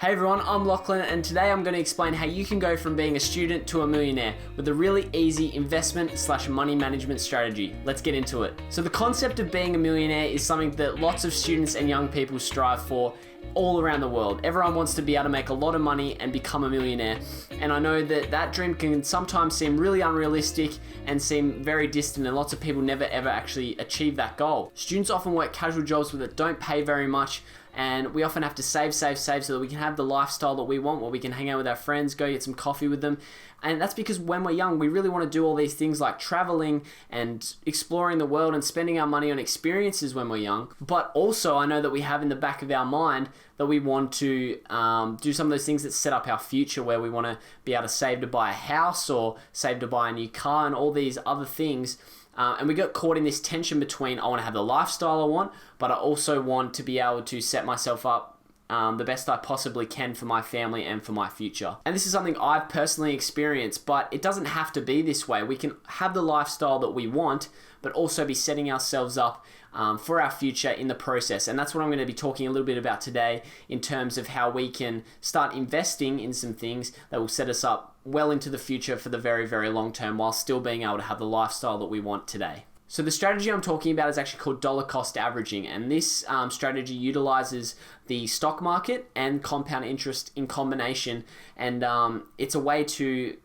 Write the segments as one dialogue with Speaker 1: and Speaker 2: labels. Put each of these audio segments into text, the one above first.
Speaker 1: Hey everyone, I'm Lachlan and today I'm going to explain how you can go from being a student to a millionaire with a really easy investment/money management strategy. Let's get into it. So the concept of being a millionaire is something that lots of students and young people strive for all around the world. Everyone wants to be able to make a lot of money and become a millionaire. And I know that that dream can sometimes seem really unrealistic and seem very distant, and lots of people never ever actually achieve that goal. Students often work casual jobs that don't pay very much, and we often have to save so that we can have the lifestyle that we want, where we can hang out with our friends, go get some coffee with them. And that's because when we're young, we really want to do all these things like traveling and exploring the world and spending our money on experiences when we're young. But also, I know that we have in the back of our mind that we want to do some of those things that set up our future, where we want to be able to save to buy a house or save to buy a new car and all these other things. And we got caught in this tension between, I want to have the lifestyle I want, but I also want to be able to set myself up the best I possibly can for my family and for my future. And this is something I've personally experienced, but it doesn't have to be this way. We can have the lifestyle that we want, but also be setting ourselves up for our future in the process. And that's what I'm going to be talking a little bit about today, in terms of how we can start investing in some things that will set us up well into the future for the very, very long term, while still being able to have the lifestyle that we want today. So the strategy I'm talking about is actually called dollar cost averaging, and this strategy utilizes the stock market and compound interest in combination, and it's a way to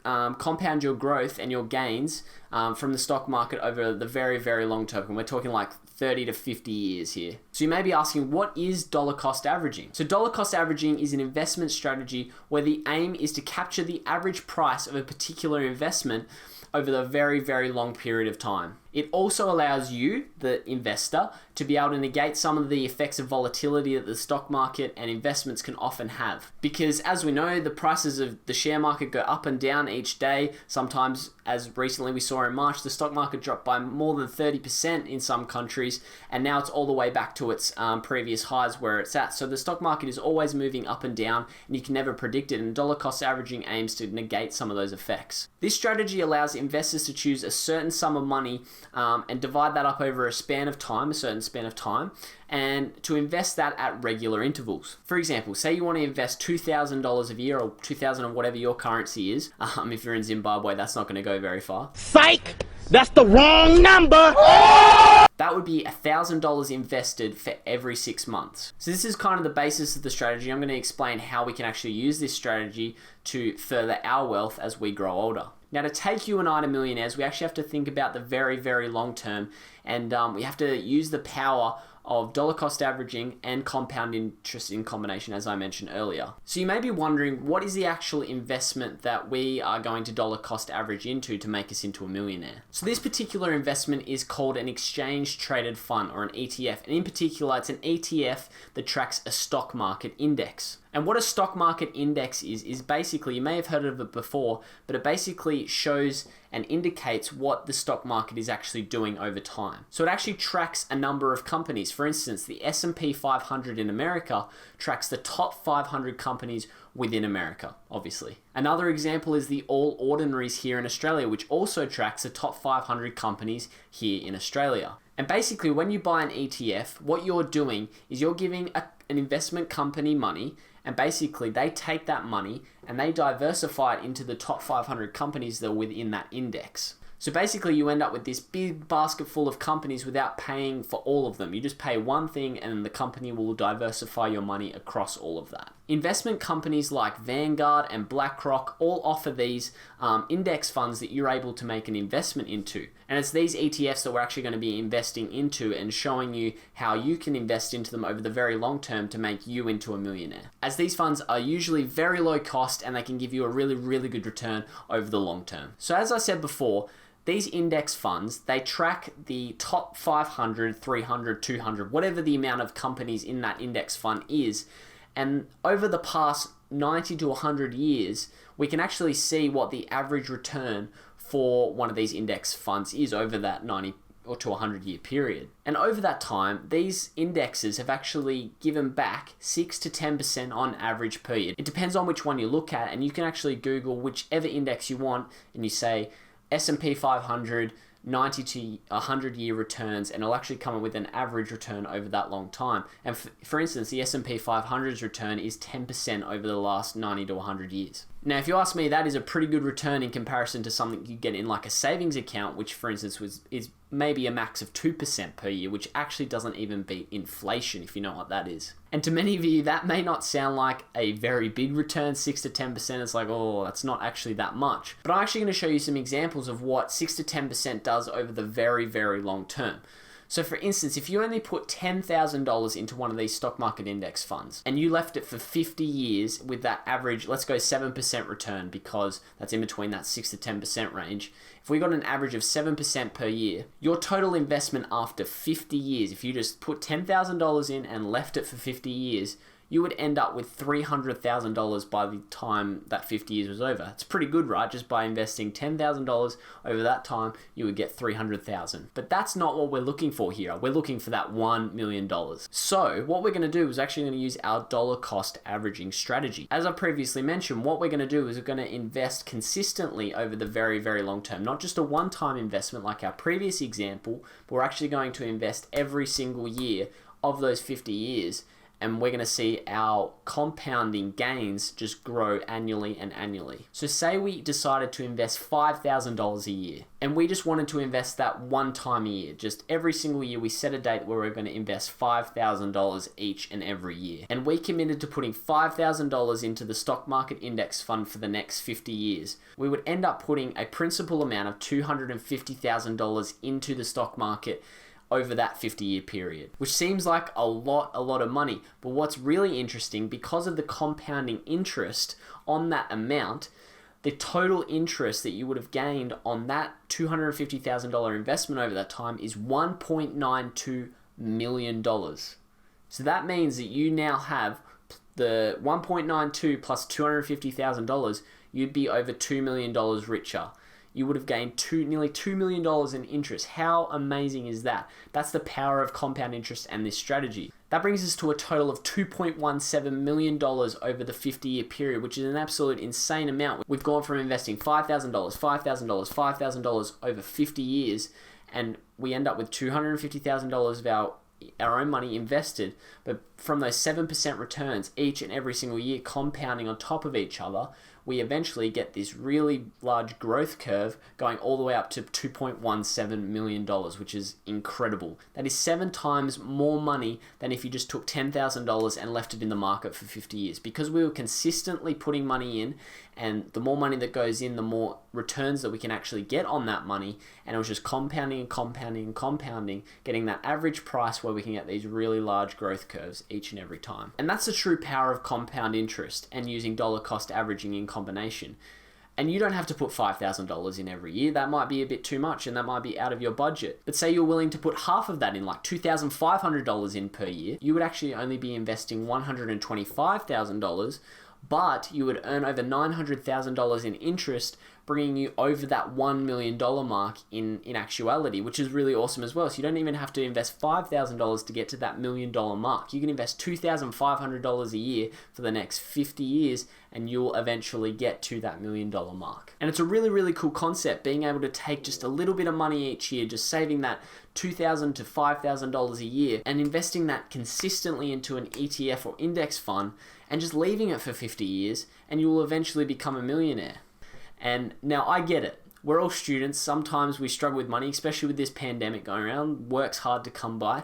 Speaker 1: compound your growth and your gains from the stock market over the very, very long term. And we're talking like 30 to 50 years here. So you may be asking, what is dollar cost averaging? So dollar cost averaging is an investment strategy where the aim is to capture the average price of a particular investment over the very, very long period of time. It also allows you, the investor, to be able to negate some of the effects of volatility that the stock market and investments can often have. Because as we know, the prices of the share market go up and down each day. Sometimes, as recently we saw in March, the stock market dropped by more than 30% in some countries, and now it's all the way back to its previous highs where it's at. So the stock market is always moving up and down, and you can never predict it, and dollar cost averaging aims to negate some of those effects. This strategy allows investors to choose a certain sum of money and divide that up over a span of time, a certain span of time, and to invest that at regular intervals. For example, say you want to invest $2,000 a year, or $2,000 or whatever your currency is. If you're in Zimbabwe, that's not going to go very far.
Speaker 2: Psych! That's the wrong number!
Speaker 1: That would be $1,000 invested for every 6 months. So this is kind of the basis of the strategy. I'm going to explain how we can actually use this strategy to further our wealth as we grow older. Now, to take you and I to millionaires, we actually have to think about the very, very long term, and we have to use the power of dollar cost averaging and compound interest in combination, as I mentioned earlier. So you may be wondering, what is the actual investment that we are going to dollar cost average into to make us into a millionaire? So this particular investment is called an exchange traded fund, or an ETF. And in particular, it's an ETF that tracks a stock market index. And what a stock market index is basically, you may have heard of it before, but it basically shows and indicates what the stock market is actually doing over time. So it actually tracks a number of companies. For instance, the S&P 500 in America tracks the top 500 companies within America, obviously. Another example is the All Ordinaries here in Australia, which also tracks the top 500 companies here in Australia. And basically, when you buy an ETF, what you're doing is you're giving an investment company money, and basically they take that money and they diversify it into the top 500 companies that are within that index. So basically you end up with this big basket full of companies without paying for all of them. You just pay one thing and the company will diversify your money across all of that. Investment companies like Vanguard and BlackRock all offer these index funds that you're able to make an investment into. And it's these ETFs that we're actually going to be investing into and showing you how you can invest into them over the very long term to make you into a millionaire. As these funds are usually very low cost and they can give you a really, really good return over the long term. So as I said before, these index funds, they track the top 500, 300, 200, whatever the amount of companies in that index fund is. And over the past 90 to 100 years, we can actually see what the average return for one of these index funds is over that 90 or to 100 year period. And over that time, these indexes have actually given back 6 to 10% on average per year. It depends on which one you look at, and you can actually Google whichever index you want and you say S&P 500 90 to 100 year returns, and it'll actually come up with an average return over that long time. And for instance, the S&P 500's return is 10% over the last 90 to 100 years. Now, if you ask me, that is a pretty good return in comparison to something you get in like a savings account, which for instance is maybe a max of 2% per year, which actually doesn't even beat inflation, if you know what that is. And to many of you, that may not sound like a very big return, 6 to 10%. It's like, oh, that's not actually that much. But I'm actually going to show you some examples of what 6 to 10% does over the very, very long term. So for instance, if you only put $10,000 into one of these stock market index funds and you left it for 50 years with that average, let's go 7% return because that's in between that 6 to 10% range. If we got an average of 7% per year, your total investment after 50 years, if you just put $10,000 in and left it for 50 years, you would end up with $300,000 by the time that 50 years was over. It's pretty good, right? Just by investing $10,000 over that time, you would get $300,000. But that's not what we're looking for here. We're looking for that $1 million. So what we're going to do is actually going to use our dollar cost averaging strategy. As I previously mentioned, what we're going to do is we're going to invest consistently over the very, very long term. Not just a one-time investment like our previous example, but we're actually going to invest every single year of those 50 years. And we're going to see our compounding gains just grow annually and annually. So say we decided to invest $5,000 a year and we just wanted to invest that one time a year. Just every single year we set a date where we're going to invest $5,000 each and every year. And we committed to putting $5,000 into the stock market index fund for the next 50 years. We would end up putting a principal amount of $250,000 into the stock market over that 50-year period, which seems like a lot of money. But what's really interesting, because of the compounding interest on that amount, the total interest that you would have gained on that $250,000 investment over that time is $1.92 million. So that means that you now have the 1.92 plus $250,000, you'd be over $2 million richer. You would have gained nearly $2 million in interest. How amazing is that? That's the power of compound interest and this strategy. That brings us to a total of $2.17 million over the 50-year period, which is an absolute insane amount. We've gone from investing $5,000, $5,000, $5,000 over 50 years, and we end up with $250,000 of our own money invested, but from those 7% returns each and every single year compounding on top of each other, we eventually get this really large growth curve going all the way up to $2.17 million, which is incredible. That is 7 times more money than if you just took $10,000 and left it in the market for 50 years. Because we were consistently putting money in, and the more money that goes in, the more returns that we can actually get on that money. And it was just compounding and compounding and compounding, getting that average price where we can get these really large growth curves each and every time. And that's the true power of compound interest and using dollar cost averaging in combination. And you don't have to put $5,000 in every year. That might be a bit too much and that might be out of your budget. But say you're willing to put half of that in, like $2,500 in per year, you would actually only be investing $125,000, but you would earn over $900,000 in interest, bringing you over that $1 million mark in actuality, which is really awesome as well. So you don't even have to invest $5,000 to get to that $1 million mark. You can invest $2,500 a year for the next 50 years and you'll eventually get to that $1 million mark. And it's a really, really cool concept, being able to take just a little bit of money each year, just saving that $2,000 to $5,000 a year and investing that consistently into an ETF or index fund and just leaving it for 50 years, and you will eventually become a millionaire. And now I get it. We're all students. Sometimes we struggle with money, especially with this pandemic going around. Work's hard to come by.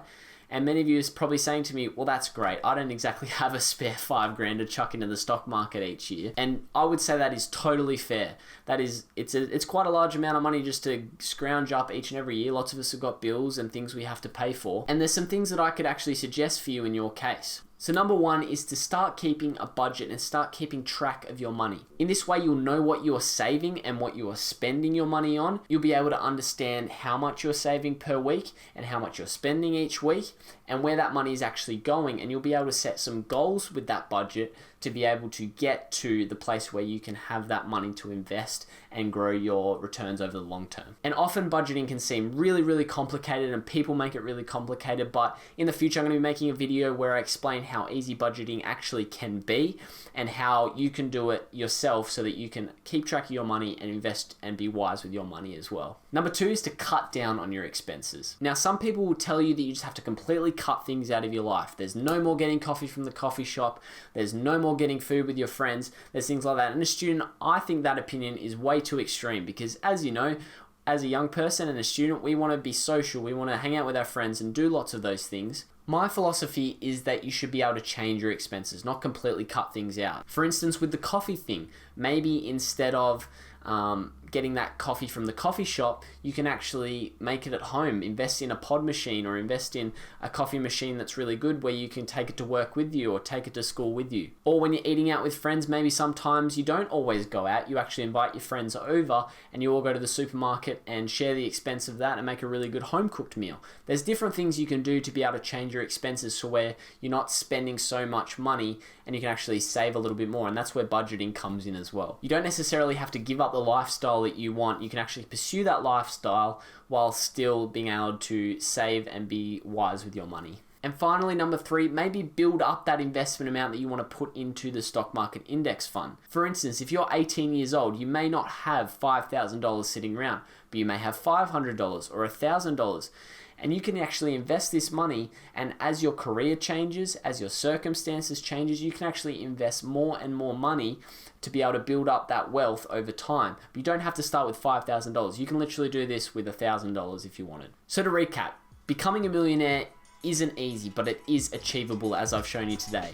Speaker 1: And many of you are probably saying to me, well, that's great. I don't exactly have a spare $5,000 to chuck into the stock market each year. And I would say that is totally fair. That is, it's quite a large amount of money just to scrounge up each and every year. Lots of us have got bills and things we have to pay for. And there's some things that I could actually suggest for you in your case. So number one is to start keeping a budget and start keeping track of your money. In this way, you'll know what you're saving and what you are spending your money on. You'll be able to understand how much you're saving per week and how much you're spending each week and where that money is actually going. And you'll be able to set some goals with that budget to be able to get to the place where you can have that money to invest and grow your returns over the long term. And often budgeting can seem really, really complicated and people make it really complicated, but in the future I'm going to be making a video where I explain how easy budgeting actually can be and how you can do it yourself so that you can keep track of your money and invest and be wise with your money as well. Number 2 is to cut down on your expenses. Now, some people will tell you that you just have to completely cut things out of your life. There's no more getting coffee from the coffee shop. There's no more getting food with your friends. There's things like that. And a student, I think that opinion is way too extreme because, as you know, as a young person and a student, we want to be social. We want to hang out with our friends and do lots of those things. My philosophy is that you should be able to change your expenses, not completely cut things out. For instance, with the coffee thing, maybe instead of getting that coffee from the coffee shop, you can actually make it at home. Invest in a pod machine or invest in a coffee machine that's really good where you can take it to work with you or take it to school with you. Or when you're eating out with friends, maybe sometimes you don't always go out. You actually invite your friends over and you all go to the supermarket and share the expense of that and make a really good home cooked meal. There's different things you can do to be able to change your expenses to where you're not spending so much money and you can actually save a little bit more, and that's where budgeting comes in as well. You don't necessarily have to give up the lifestyle that you want. You can actually pursue that lifestyle while still being able to save and be wise with your money. And finally, number 3, maybe build up that investment amount that you want to put into the stock market index fund. For instance, if you're 18 years old, you may not have $5,000 sitting around, but you may have $500 or $1,000. And you can actually invest this money, and as your career changes, as your circumstances changes, you can actually invest more and more money to be able to build up that wealth over time. But you don't have to start with $5,000. You can literally do this with $1,000 if you wanted. So to recap, becoming a millionaire isn't easy, but it is achievable, as I've shown you today.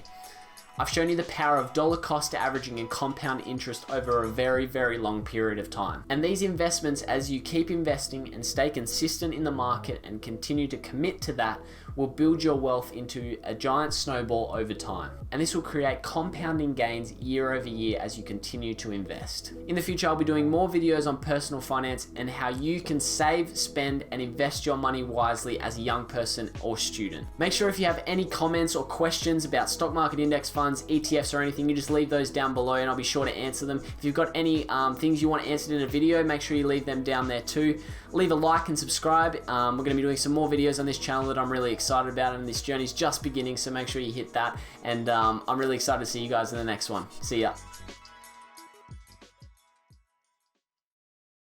Speaker 1: I've shown you the power of dollar cost averaging and compound interest over a very, very long period of time. And these investments, as you keep investing and stay consistent in the market and continue to commit to that, will build your wealth into a giant snowball over time. And this will create compounding gains year over year as you continue to invest. In the future, I'll be doing more videos on personal finance and how you can save, spend, and invest your money wisely as a young person or student. Make sure if you have any comments or questions about stock market index funds, ETFs, or anything, you just leave those down below and I'll be sure to answer them. If you've got any things you want answered in a video, make sure you leave them down there too. Leave a like and subscribe. We're going to be doing some more videos on this channel that I'm really excited about, and this journey's just beginning, so make sure you hit that. And I'm really excited to see you guys in the next one. See ya.